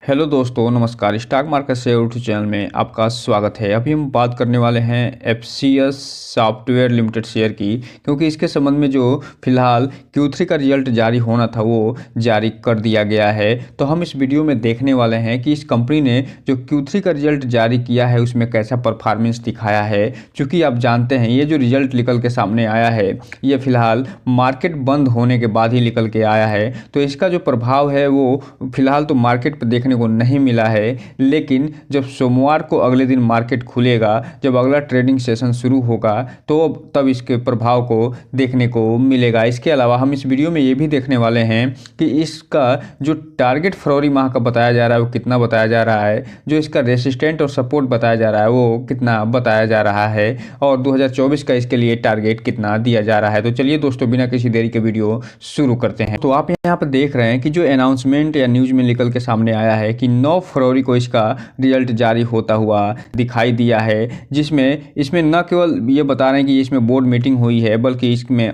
Hello दोस्तों, नमस्कार। Stock market से यूट्यूब चैनल में आपका स्वागत है। अभी हम बात करने वाले हैं एफसीएस सॉफ्टवेयर लिमिटेड शेयर की, क्योंकि इसके संबंध में जो फिलहाल Q3 का रिजल्ट जारी होना था वो जारी कर दिया गया है। तो हम इस वीडियो में देखने वाले हैं कि इस कंपनी ने जो Q3 का रिजल्ट जारी किया है उसमें कैसा परफॉर्मेंस दिखाया है। चूँकि आप जानते हैं ये जो रिजल्ट निकल के सामने आया है ये फिलहाल मार्केट बंद होने के बाद ही निकल के आया है, तो इसका जो प्रभाव है वो फिलहाल तो मार्केट पर देखने को नहीं मिला है। लेकिन जब सोमवार को अगले दिन मार्केट खुलेगा, जब अगला ट्रेडिंग सेशन शुरू होगा, तो तब इसके प्रभाव को देखने को मिलेगा। इसके अलावा हम इस वीडियो में ये भी देखने वाले हैं कि इसका जो टारगेट फरवरी माह का बताया जा रहा है वो कितना बताया जा रहा है, जो इसका रेसिस्टेंट और सपोर्ट बताया जा रहा है वो कितना बताया जा रहा है, और 2024 का इसके लिए टारगेट कितना दिया जा रहा है। तो चलिए दोस्तों, बिना किसी देरी के वीडियो शुरू करते हैं। तो आप यहाँ पर देख रहे हैं कि जो अनाउंसमेंट या न्यूज में निकल के सामने आया है कि 9 फरवरी को इसका रिजल्ट जारी होता हुआ दिखाई दिया है, जिसमें इसमें न केवल ये बता रहे हैं कि इसमें बोर्ड मीटिंग हुई है, बल्कि इसमें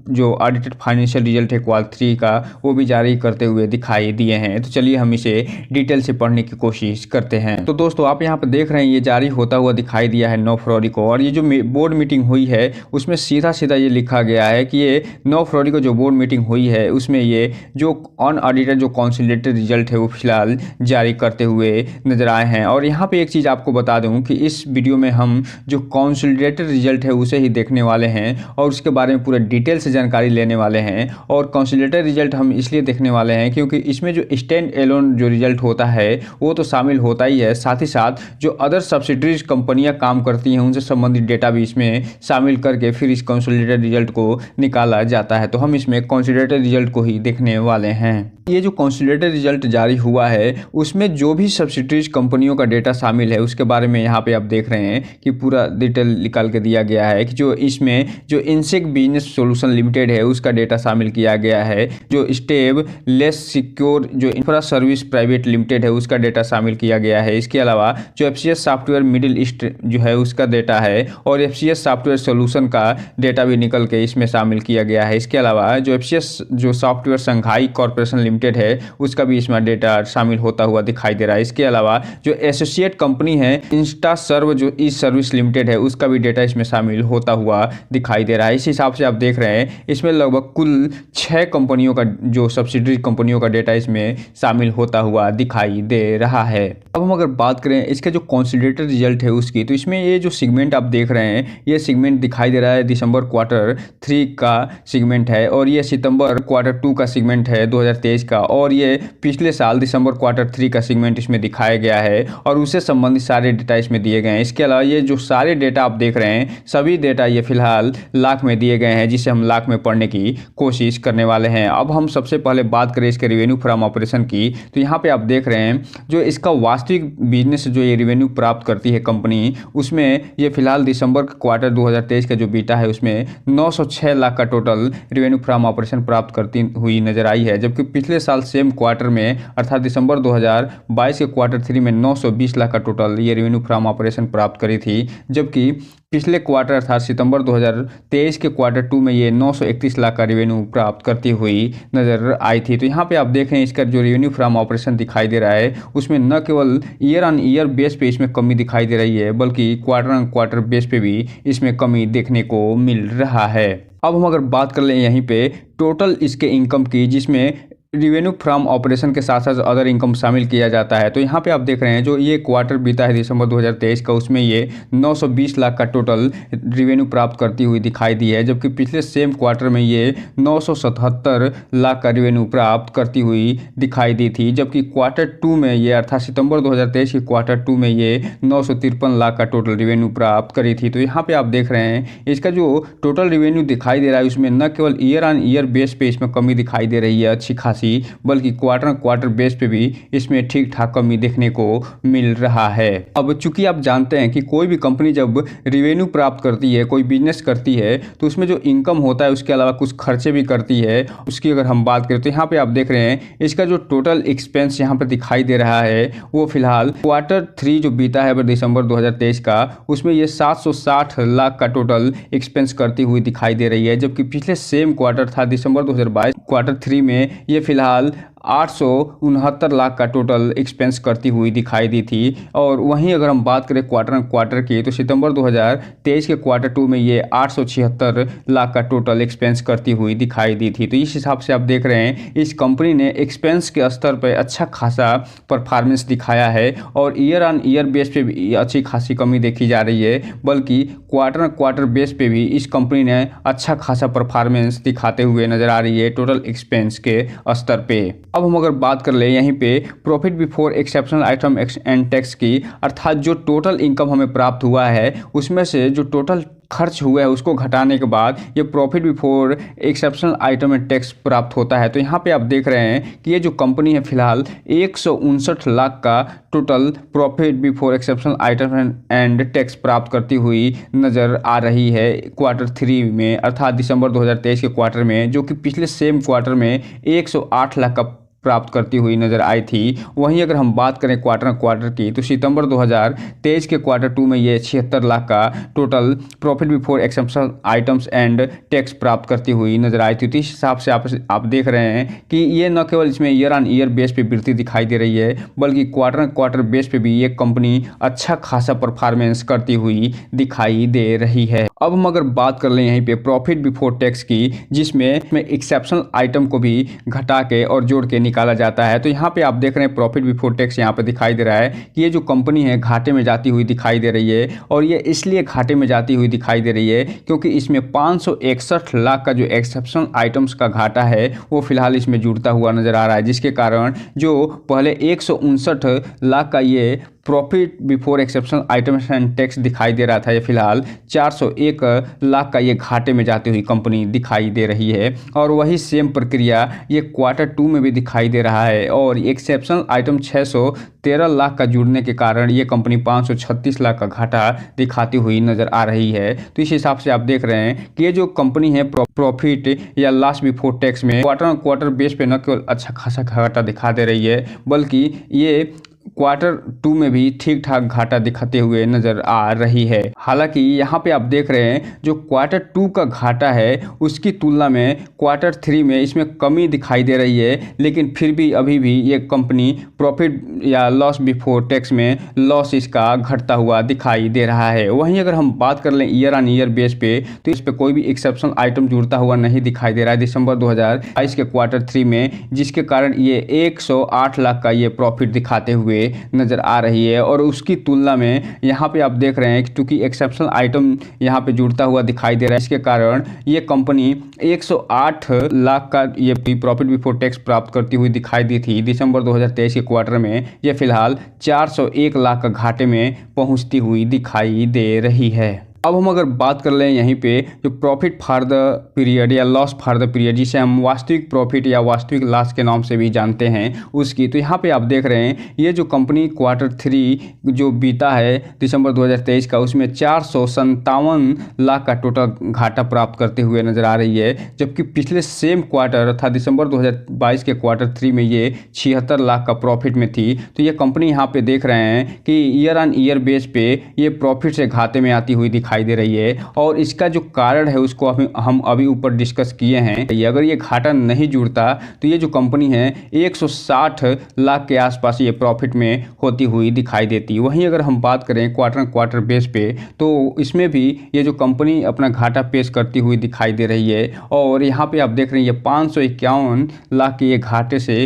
जो ऑडिटेड फाइनेंशियल रिजल्ट है Q3 का वो भी जारी करते हुए दिखाई दिए हैं। तो चलिए हम इसे डिटेल से पढ़ने की कोशिश करते हैं। तो दोस्तों, आप यहाँ पर देख रहे हैं ये जारी होता हुआ दिखाई दिया है 9 फरवरी को, और ये जो बोर्ड मीटिंग हुई है उसमें सीधा सीधा ये लिखा गया है कि ये 9 फरवरी को जो बोर्ड मीटिंग हुई है उसमें ये जो अनऑडिटेड जो कंसोलिडेटेड रिजल्ट है वो फिलहाल जारी करते हुए नजर आए हैं। और यहाँ पे एक चीज़ आपको बता दूं कि इस वीडियो में हम जो कंसोलिडेटेड रिजल्ट है उसे ही देखने वाले हैं और उसके बारे में पूरा डिटेल से जानकारी लेने वाले हैं। और कंसोलिडेटेड रिजल्ट हम इसलिए देखने वाले हैं क्योंकि इसमें जो स्टैंड एलोन जो रिजल्ट होता है वो तो शामिल होता ही है, साथ ही साथ जो अदर सब्सिडरीज कंपनियां काम करती हैं उनसे संबंधित डेटा भी इसमें शामिल करके फिर इस कंसोलिडेटेड रिजल्ट को निकाला जाता है। तो हम इसमें कंसोलिडेटेड रिजल्ट को ही देखने वाले हैं। ये जो कंसोलिडेटेड रिजल्ट जारी हुआ है उसमें जो भी सब्सिडरीज कंपनियों का डेटा शामिल है उसके बारे में यहाँ पे आप देख रहे हैं कि पूरा डिटेल निकाल के दिया गया है कि जो इसमें जो इनसेक बिजनेस सॉल्यूशन लिमिटेड है उसका डेटा शामिल किया गया है, जो स्टेब लेस सिक्योर जो इंफ्रा सर्विस प्राइवेट लिमिटेड है उसका डेटा शामिल किया गया है। इसके अलावा जो एफसीएस सॉफ्टवेयर मिडिल ईस्ट जो है उसका डेटा है, और एफसीएस सॉफ्टवेयर सोल्यूशन का डेटा भी निकल के इसमें शामिल किया गया है। इसके अलावा जो एफसीएस जो सॉफ्टवेयर संघाई कॉर्पोरेशन लिमिटेड है उसका भी इसमें डेटा शामिल होता हुआ दिखाई दे रहा है। इसके अलावा जो एसोसिएट कंपनी है इंस्टा सर्व जो ई सर्विस लिमिटेड है उसका भी डेटा इसमें शामिल होता हुआ दिखाई दे रहा है। इस हिसाब से आप देख रहे हैं इसमें लगभग कुल 6 कंपनियों का जो सब्सिडरी कंपनियों का डेटा इसमें शामिल होता हुआ दिखाई दे रहा है। अब हम अगर बात करें इसके जो कंसोलिडेटेड रिजल्ट है उसकी, तो इसमें ये जो सेगमेंट आप देख रहे हैं ये सेगमेंट दिखाई दे रहा है दिसंबर Q3 का सेगमेंट है, और ये सितंबर Q2 का सेगमेंट है 2023 का, और ये पिछले साल दिसंबर Q3 का सेगमेंट इसमें दिखाया गया है और उससे संबंधित सारे डेटा इसमें दिए गए हैं। इसके अलावा ये जो सारे डेटा आप देख रहे हैं सभी डेटा ये फिलहाल लाख में दिए गए हैं, जिसे हम लाख में पढ़ने की कोशिश करने वाले हैं। अब हम सबसे पहले बात करें इसके रेवेन्यू फ्रॉम ऑपरेशन की, तो यहाँ पे आप देख रहे हैं जो इसका वास्तविक बिजनेस जो ये रेवेन्यू प्राप्त करती है कंपनी, उसमें ये फिलहाल दिसंबर क्वार्टर 2023 का जो बीटा है उसमें 906 लाख का टोटल रेवेन्यू फ्रॉम ऑपरेशन प्राप्त करती हुई नजर आई है, जबकि पिछले साल सेम क्वार्टर में अर्थात दिसंबर 2022 के Q3 में 920 लाख का टोटल ये रेवेन्यू फ्रॉम ऑपरेशन प्राप्त करी थी, जबकि पिछले क्वार्टर अर्थात सितंबर 2023 के Q2 में ये 931 लाख का रेवेन्यू प्राप्त करती हुई नजर आई थी। तो यहाँ पे आप देखें इसका जो रेवेन्यू फ्रॉम ऑपरेशन दिखाई दे रहा है उसमें न केवल ईयर ऑन ईयर बेस पे इसमें कमी दिखाई दे रही है, बल्कि क्वार्टर ऑन क्वार्टर बेस पे भी इसमें कमी देखने को मिल रहा है। अब हम अगर बात कर लें यहीं पे टोटल इसके इनकम की, जिसमें रिवेन्यू फ्रॉम ऑपरेशन के साथ साथ अदर इनकम शामिल किया जाता है, तो यहाँ पे आप देख रहे हैं जो ये क्वार्टर बीता है दिसंबर 2023 का उसमें ये 920 लाख का टोटल रिवेन्यू प्राप्त करती हुई दिखाई दी है, जबकि पिछले सेम क्वार्टर में ये 977 लाख का रिवेन्यू प्राप्त करती हुई दिखाई दी थी, जबकि Q2 में ये अर्थात सितंबर 2023 के Q2 में ये 953 लाख का टोटल रिवेन्यू प्राप्त करी थी। तो यहाँ पे आप देख रहे हैं इसका जो टोटल रिवेन्यू दिखाई दे रहा है उसमें न केवल ईयर ऑन ईयर बेस पे इसमें कमी दिखाई दे रही है अच्छी खासी, बल्कि क्वार्टर क्वार्टर बेस पे भी इसमें ठीक ठाक कमी देखने को मिल रहा है। अब चूंकि आप जानते हैं कि कोई भी कंपनी जब रिवेन्यू प्राप्त करती है, कोई बिजनेस करती है, तो उसमें जो इनकम होता है उसके अलावा कुछ खर्चे भी करती है। उसकी अगर हम बात करें तो यहाँ पे आप देख रहे हैं इसका जो टोटल एक्सपेंस यहाँ पे दिखाई दे रहा है वो फिलहाल Q3 जो बीता है दिसंबर 2023 का उसमें ये 760 लाख का टोटल एक्सपेंस करती हुई दिखाई दे रही है, जबकि पिछले सेम क्वार्टर था दिसंबर 2022 Q3 में ये फिलहाल 869 लाख का टोटल एक्सपेंस करती हुई दिखाई दी थी। और वहीं अगर हम बात करें क्वार्टर की, तो सितंबर 2023 के क्वार्टर 2 में ये 876 लाख का टोटल एक्सपेंस करती हुई दिखाई दी थी। तो इस हिसाब से आप देख रहे हैं इस कंपनी ने एक्सपेंस के स्तर पर अच्छा खासा परफॉर्मेंस दिखाया है और ईयर ऑन ईयर बेस पे भी अच्छी खासी कमी देखी जा रही है, बल्कि क्वार्टर बेस पे भी इस कंपनी ने अच्छा खासा परफॉर्मेंस दिखाते हुए नजर आ रही है टोटल एक्सपेंस के स्तर पे। अब हम अगर बात कर ले यहीं पे profit before exceptional item and tax की, अर्थात जो टोटल इनकम हमें प्राप्त हुआ है उसमें से जो टोटल खर्च हुआ है उसको घटाने के बाद ये profit before exceptional item and tax प्राप्त होता है। तो यहाँ पे आप देख रहे हैं कि ये जो कंपनी है फिलहाल 159 लाख का total profit before exceptional item and tax प्राप्त करती हुई नज़र आ रही है क्वार्टर 3 में, अर्थात दिसंबर 2023 के क्वार्टर में, जो कि पिछले सेम क्वार्टर में 108 लाख का प्राप्त करती हुई नजर आई थी। वहीं अगर हम बात करें क्वार्टर की, तो सितंबर 2023 के क्वार्टर 2 में ये 76 लाख का total profit before exceptional items and tax प्राप्त करती हुई नजर आई थी। तो इस हिसाब से आप देख रहे हैं कि ये न केवल इसमें ईयर ऑन ईयर बेस पे वृद्धि दिखाई दे रही है, बल्कि क्वार्टर बेस पे भी ये कंपनी अच्छा खासा परफॉर्मेंस करती हुई दिखाई दे रही है। अब हम अगर बात कर लें यहीं पे प्रॉफिट बिफोर टैक्स की, जिसमें एक्सेप्शनल आइटम को भी घटा के और जोड़ के निकाला जाता है, तो यहाँ पे आप देख रहे हैं प्रॉफिट बिफोर टैक्स यहाँ पे दिखाई दे रहा है कि ये जो कंपनी है घाटे में जाती हुई दिखाई दे रही है। और ये इसलिए घाटे में जाती हुई दिखाई दे रही है क्योंकि इसमें 561 लाख का जो एक्सेप्शनल आइटम्स का घाटा है वो फिलहाल इसमें जुड़ता हुआ नजर आ रहा है, जिसके कारण जो पहले 159 लाख का ये profit before exceptional items and tax दिखाई दे रहा था, ये फिलहाल 401 लाख का ये घाटे में जाती हुई कंपनी दिखाई दे रही है। और वही सेम प्रक्रिया ये क्वार्टर 2 में भी दिखाई दे रहा है और एक्सेप्शनल आइटम 613 लाख का जुड़ने के कारण ये कंपनी 536 लाख का घाटा दिखाती हुई नजर आ रही है। तो इस हिसाब से आप देख रहे हैं कि ये जो कंपनी है प्रॉफिट या लॉस बिफोर टैक्स में क्वार्टर बेस पे न केवल अच्छा खासा घाटा दिखा दे रही है, बल्कि ये क्वार्टर 2 में भी ठीक ठाक घाटा दिखाते हुए नजर आ रही है। हालांकि यहाँ पे आप देख रहे हैं जो क्वार्टर 2 का घाटा है उसकी तुलना में क्वार्टर 3 में इसमें कमी दिखाई दे रही है, लेकिन फिर भी अभी भी ये कंपनी प्रॉफिट या लॉस बिफोर टैक्स में लॉस इसका घटता हुआ दिखाई दे रहा है। वहीं अगर हम बात कर लें ईयर ऑन ईयर बेस पे, तो इस पर कोई भी एक्सेप्शनल आइटम जुड़ता हुआ नहीं दिखाई दे रहा है दिसंबर 2022 के क्वार्टर 3 में, जिसके कारण ये 108 लाख का ये प्रॉफिट दिखाते हुए नजर आ रही है। और उसकी तुलना में यहाँ पे आप देख रहे हैं क्योंकि एक्सेप्शनल आइटम यहाँ पे जुड़ता हुआ दिखाई दे रहा है, इसके कारण ये कंपनी 108 लाख का ये प्रॉफिट बिफोर टैक्स प्राप्त करती हुई दिखाई दी थी दिसंबर 2023 के क्वार्टर में, ये फिलहाल 401 लाख का घाटे में पहुंचती हुई दिखाई दे रही है। अब हम अगर बात कर लें यहीं पे जो प्रॉफिट फॉर द पीरियड या लॉस फॉर द पीरियड, जिसे हम वास्तविक प्रॉफिट या वास्तविक लॉस के नाम से भी जानते हैं उसकी, तो यहाँ पे आप देख रहे हैं ये जो कंपनी क्वार्टर 3 जो बीता है दिसंबर 2023 का, उसमें 457 लाख का टोटल घाटा प्राप्त करते हुए नजर आ रही है, जबकि पिछले सेम क्वार्टर था दिसंबर 2022 के क्वार्टर 3 में ये 76 लाख का प्रॉफिट में थी। तो ये कंपनी यहाँ पे देख रहे हैं कि ईयर ऑन ईयर बेस पे ये प्रॉफिट से घाटे में आती हुई दिखाई दे रही है। और इसका जो कारण है उसको हम अभी ऊपर डिस्कस किए हैं। अगर ये घाटा नहीं जुड़ता तो ये जो कंपनी है 160 लाख के आसपास ये प्रॉफिट में होती हुई दिखाई देती। वहीं अगर हम बात करें क्वार्टर बेस पे, तो इसमें भी ये जो कंपनी अपना घाटा पेश करती हुई दिखाई दे रही है। और यहाँ पे आप देख रहे हैं ये 551 लाख के ये घाटे से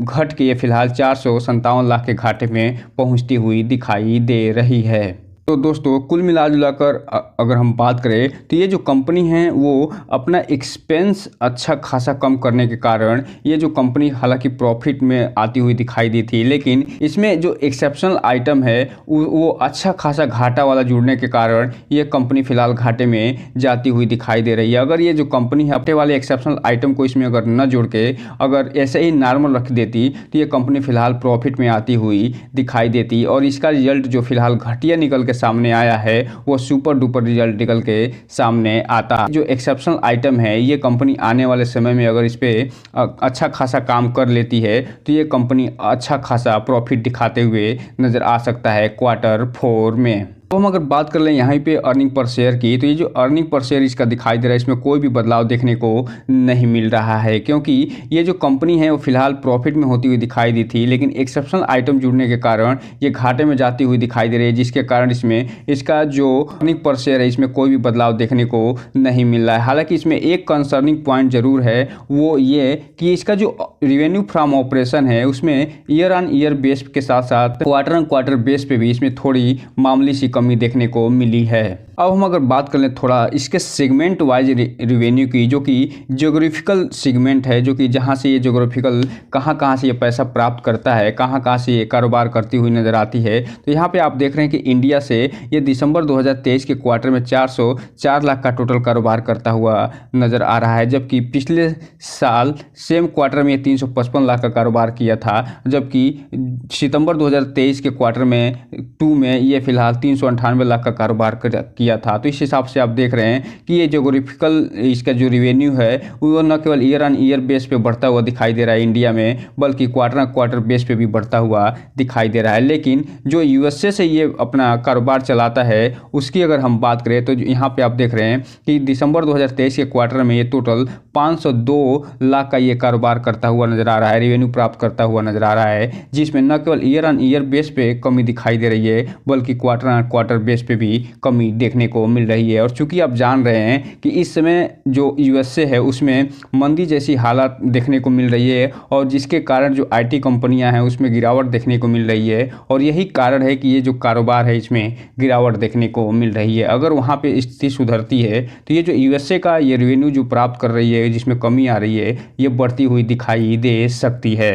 घट के ये फिलहाल 457 लाख के घाटे में पहुंचती हुई दिखाई दे रही है। तो दोस्तों कुल मिला जुलाकर अगर हम बात करें तो ये जो कंपनी है वो अपना एक्सपेंस अच्छा खासा कम करने के कारण ये जो कंपनी हालांकि प्रॉफिट में आती हुई दिखाई दी थी, लेकिन इसमें जो एक्सेप्शनल आइटम है वो अच्छा खासा घाटा वाला जुड़ने के कारण ये कंपनी फिलहाल घाटे में जाती हुई दिखाई दे रही है। अगर ये जो कंपनी है अपने वाले एक्सेप्शनल आइटम को इसमें अगर न जोड़ के अगर ऐसे ही नॉर्मल रख देती तो ये कंपनी फिलहाल प्रॉफिट में आती हुई दिखाई देती। और इसका रिजल्ट जो फिलहाल घटिया निकल के सामने आया है वो सुपर डुपर रिजल्ट निकल के सामने आता। जो एक्सेप्शनल आइटम है ये कंपनी आने वाले समय में अगर इस पे अच्छा खासा काम कर लेती है तो ये कंपनी अच्छा खासा प्रॉफिट दिखाते हुए नजर आ सकता है क्वार्टर 4 में। तो हम अगर बात कर लें यहाँ पे अर्निंग पर शेयर की, तो ये जो अर्निंग पर शेयर इसका दिखाई दे रहा है, इसमें कोई भी बदलाव देखने को नहीं मिल रहा है, क्योंकि ये जो कंपनी है वो फिलहाल प्रॉफिट में होती हुई दिखाई दी थी, लेकिन एक्सेप्शनल आइटम जुड़ने के कारण ये घाटे में जाती हुई दिखाई दे रही है, जिसके कारण इसमें इसका जो अर्निंग पर शेयर है इसमें कोई भी बदलाव देखने को नहीं मिल रहा है। हालांकि इसमें एक कंसर्निंग पॉइंट जरूर है, वो ये कि इसका जो रिवेन्यू फ्रॉम ऑपरेशन है उसमें ईयर ऑन ईयर बेस के साथ साथ क्वार्टर ऑन क्वार्टर बेस पे भी इसमें थोड़ी मामूली सी कमी देखने को मिली है। अब हम अगर बात कर लें थोड़ा इसके सेगमेंट वाइज रिवेन्यू की, जो कि ज्योग्राफिकल सेगमेंट है, जो कि जहां से ये ज्योग्राफिकल कहां से ये पैसा प्राप्त करता है, कहां से ये कारोबार करती हुई नज़र आती है। तो यहाँ पे आप देख रहे हैं कि इंडिया से ये दिसंबर 2023 के क्वार्टर में 404 लाख का टोटल कारोबार करता हुआ नज़र आ रहा है, जबकि पिछले साल सेम क्वार्टर में 355 लाख का कारोबार किया था, जबकि सितंबर 2023 के क्वार्टर में 2 में ये फिलहाल 398 लाख का कारोबार किया था। तो इस हिसाब से आप देख रहे हैं कि ये ज्योग्राफिकल इसका जो रिवेन्यू है वो न केवल ईयर ऑन ईयर बेस पे बढ़ता हुआ दिखाई दे रहा है इंडिया में, बल्कि क्वार्टर ऑन क्वार्टर बेस पे भी बढ़ता हुआ दिखाई दे रहा है। लेकिन जो यूएसए से ये अपना कारोबार चलाता है उसकी अगर हम बात करें, तो यहाँ पे आप देख रहे हैं कि दिसंबर 2023 के क्वार्टर में ये टोटल 502 लाख का ये कारोबार करता हुआ नजर आ रहा है, रेवेन्यू प्राप्त करता हुआ नजर आ रहा है, जिसमें न केवल ईयर ऑन ईयर बेस पे कमी दिखाई दे रही है, बल्कि क्वार्टर ऑन क्वार्टर बेस पे भी कमी देखने को मिल रही है। और चूंकि आप जान रहे हैं कि इस समय जो यूएसए है उसमें मंदी जैसी हालत देखने को मिल रही है, और जिसके कारण जो आईटी कंपनियां हैं उसमें गिरावट देखने को मिल रही है, और यही कारण है कि ये जो कारोबार है इसमें गिरावट देखने को मिल रही है। अगर वहाँ पे स्थिति सुधरती है तो ये जो यूएसए का ये रेवेन्यू जो प्राप्त कर रही है जिसमें कमी आ रही है, ये बढ़ती हुई दिखाई दे सकती है।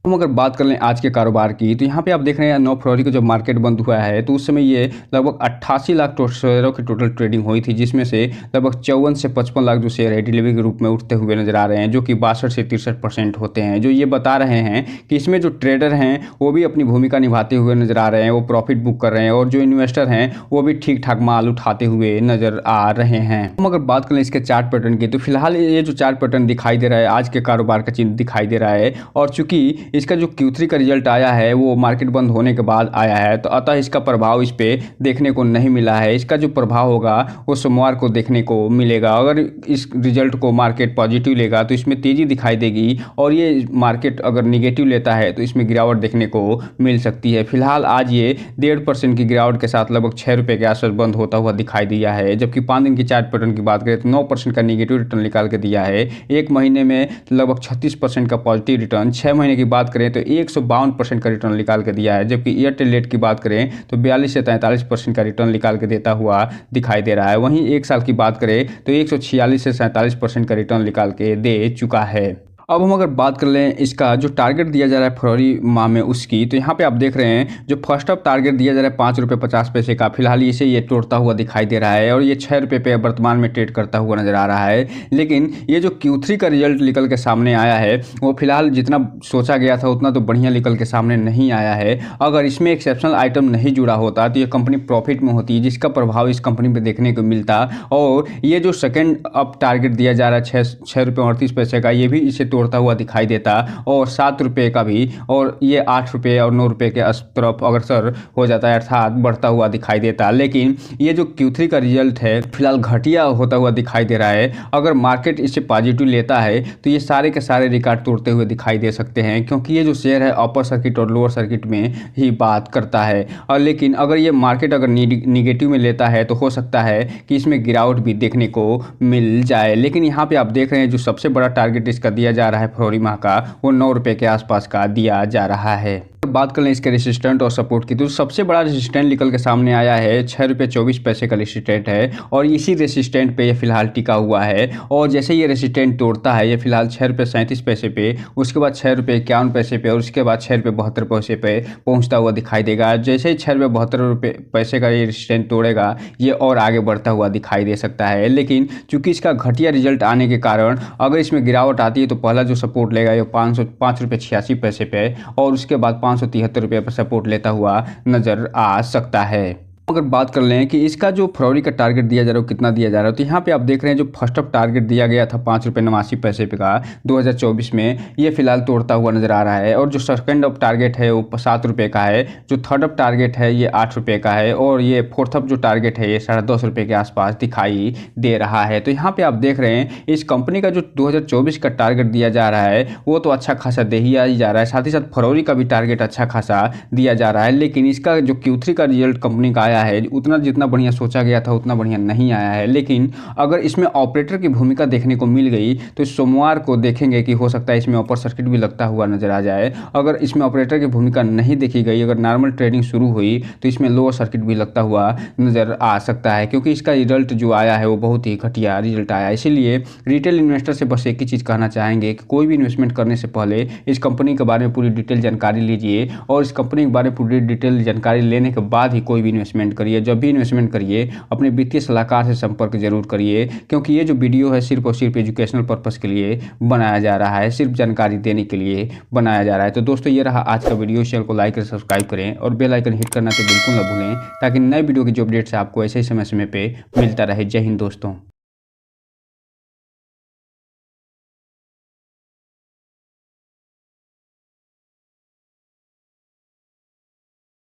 हम अगर बात कर लें आज के कारोबार की, तो यहाँ पे आप देख रहे हैं 9 फरवरी को जब मार्केट बंद हुआ है तो उस समय ये लगभग 88 लाख शेयरों की टोटल ट्रेडिंग हुई थी, जिसमें से लगभग 54 से 55 लाख जो शेयर है डिलीवरी के रूप में उठते हुए नजर आ रहे हैं, जो कि 62 से 63% होते हैं, जो ये बता रहे हैं कि इसमें जो ट्रेडर हैं वो भी अपनी भूमिका निभाते हुए नजर आ रहे हैं, वो प्रॉफिट बुक कर रहे हैं, और जो इन्वेस्टर हैं वो भी ठीक ठाक माल उठाते हुए नजर आ रहे हैं। हम अगर बात करें इसके चार्ट पैटर्न की, तो फिलहाल ये जो चार्ट पैटर्न दिखाई दे रहा है आज के कारोबार का चिन्ह दिखाई दे रहा है, और चूंकि इसका जो Q3 का रिजल्ट आया है वो मार्केट बंद होने के बाद आया है, तो अतः इसका प्रभाव इस पे देखने को नहीं मिला है। इसका जो प्रभाव होगा वो सोमवार को देखने को मिलेगा। अगर इस रिजल्ट को मार्केट पॉजिटिव लेगा तो इसमें तेज़ी दिखाई देगी, और ये मार्केट अगर निगेटिव लेता है तो इसमें गिरावट देखने को मिल सकती है। फिलहाल आज ये 1.5% की गिरावट के साथ लगभग 6 रुपये के आसपास बंद होता हुआ दिखाई दिया है, जबकि 5 दिन की चार्ट पैटर्न की बात करें तो 9% का निगेटिव रिटर्न निकाल के दिया है, एक महीने में लगभग 36% का पॉजिटिव रिटर्न, 6 महीने की बात करें तो 152% का रिटर्न निकाल के दिया है, जबकि एयरटेल रेट की बात करें तो 42 से 43% का रिटर्न निकाल के देता हुआ दिखाई दे रहा है। वहीं एक साल की बात करें तो 146 से 47% का रिटर्न निकाल के दे चुका है। अब हम अगर बात कर लें इसका जो टारगेट दिया जा रहा है फरवरी माह में उसकी, तो यहाँ पे आप देख रहे हैं जो फर्स्ट ऑफ टारगेट दिया जा रहा है 5 रुपये 50 पैसे का, फिलहाल इसे ये तोड़ता हुआ दिखाई दे रहा है, और ये 6 रुपये पे वर्तमान में ट्रेड करता हुआ नजर आ रहा है। लेकिन ये जो Q3 का रिजल्ट निकल के सामने आया है वो फिलहाल जितना सोचा गया था उतना तो बढ़िया निकल के सामने नहीं आया है। अगर इसमें एक्सेप्शनल आइटम नहीं जुड़ा होता तो ये कंपनी प्रॉफिट में होती, जिसका प्रभाव इस कंपनी पर देखने को मिलता। और ये जो सेकेंड अप टारगेट दिया जा रहा है 6 रुपये 38 पैसे का, ये भी इसे तोड़ता हुआ दिखाई देता, और 7 रुपये का भी, और ये 8 रुपये और 9 रुपये के तरफ अग्रसर हो जाता है, अर्थात बढ़ता हुआ दिखाई देता। लेकिन ये जो Q3 का रिजल्ट है फिलहाल घटिया होता हुआ दिखाई दे रहा है। अगर मार्केट इसे पॉजिटिव लेता है तो ये सारे के सारे रिकॉर्ड तोड़ते हुए दिखाई दे सकते हैं, क्योंकि ये जो शेयर है अपर सर्किट और लोअर सर्किट में ही बात करता है। और लेकिन अगर ये मार्केट अगर निगेटिव में लेता है तो हो सकता है कि इसमें गिरावट भी देखने को मिल जाए। लेकिन यहाँ पे आप देख रहे हैं जो सबसे बड़ा टारगेट इसका दिया जा रहा है फरवरी माह का, वो 9 रुपये के आसपास का दिया जा रहा है। बात कर लें इसके रेसिस्टेंट और सपोर्ट की, तो सबसे बड़ा रेसिस्टेंट निकल के सामने आया है 6 रुपये 24 पैसे का रेसिस्टेंट है, और इसी रेसिस्टेंट पे ये फिलहाल टिका हुआ है। और जैसे ये रेसिस्टेंट तोड़ता है ये फिलहाल 6 रुपये 37 पैसे पे, उसके बाद 6 रुपये 51 पैसे पे, और उसके बाद 6 रुपये 72 पैसे पे पहुंचता हुआ दिखाई देगा। जैसे ही 6 रुपये 72 पैसे का ये रेसिस्टेंट तोड़ेगा ये और आगे बढ़ता हुआ दिखाई दे सकता है। लेकिन चूंकि इसका घटिया रिजल्ट आने के कारण अगर इसमें गिरावट आती है तो पहला जो सपोर्ट लेगा ये 5 रुपये 86 पैसे पे, और उसके बाद 573 रुपये पर सपोर्ट लेता हुआ नजर आ सकता है। अगर बात कर लें कि इसका जो फरवरी का टारगेट दिया जा रहा है वो कितना दिया जा रहा है, तो यहाँ पे आप देख रहे हैं जो फर्स्ट ऑफ टारगेट दिया गया था 5 रुपये 89 पैसे पे का 2024 में, ये फिलहाल तोड़ता हुआ नजर आ रहा है। और जो सेकंड ऑफ टारगेट है वो 7 रुपये का है, जो थर्ड ऑफ टारगेट है ये 8 रुपये का है, और ये फोर्थ ऑफ जो टारगेट है ये 10.5 रुपये के आसपास दिखाई दे रहा है। तो यहाँ पे आप देख रहे हैं इस कंपनी का जो 2024 का टारगेट दिया जा रहा है वो तो अच्छा खासा दे ही जा रहा है, साथ ही साथ फरवरी का भी टारगेट अच्छा खासा दिया जा रहा है। लेकिन इसका जो Q3 का रिजल्ट कंपनी का आया है उतना जितना बढ़िया सोचा गया था उतना बढ़िया नहीं आया है। लेकिन अगर इसमें ऑपरेटर की भूमिका देखने को मिल गई तो सोमवार को देखेंगे कि हो सकता है इसमें अपर सर्किट भी लगता हुआ नजर आ जाए। अगर इसमें ऑपरेटर की भूमिका नहीं देखी गई, अगर नॉर्मल ट्रेडिंग शुरू हुई तो इसमें लोअर सर्किट भी लगता हुआ नजर आ सकता है, क्योंकि इसका रिजल्ट जो आया है वो बहुत ही घटिया रिजल्ट आया। इसीलिए रिटेल इन्वेस्टर से बस एक ही चीज़ कहना चाहेंगे कि कोई भी इन्वेस्टमेंट करने से पहले इस कंपनी के बारे में पूरी डिटेल जानकारी लीजिए, और इस कंपनी के बारे में पूरी डिटेल जानकारी लेने के बाद ही कोई भी इन्वेस्टमेंट करिए। जब भी इन्वेस्टमेंट करिए अपने वित्तीय सलाहकार से संपर्क जरूर करिए, क्योंकि ये जो वीडियो है सिर्फ और सिर्फ एजुकेशनल पर्पस के लिए बनाया जा रहा है, सिर्फ जानकारी देने के लिए बनाया जा रहा है। तो दोस्तों ये रहा आज का वीडियो, चैनल को लाइक करें, सब्सक्राइब करें और बेल आइकन हिट करना तो बिल्कुल ना भूलें, ताकि नए वीडियो की जो अपडेट्स है आपको ऐसे ही समय समय पे मिलता रहे। जय हिंद दोस्तों।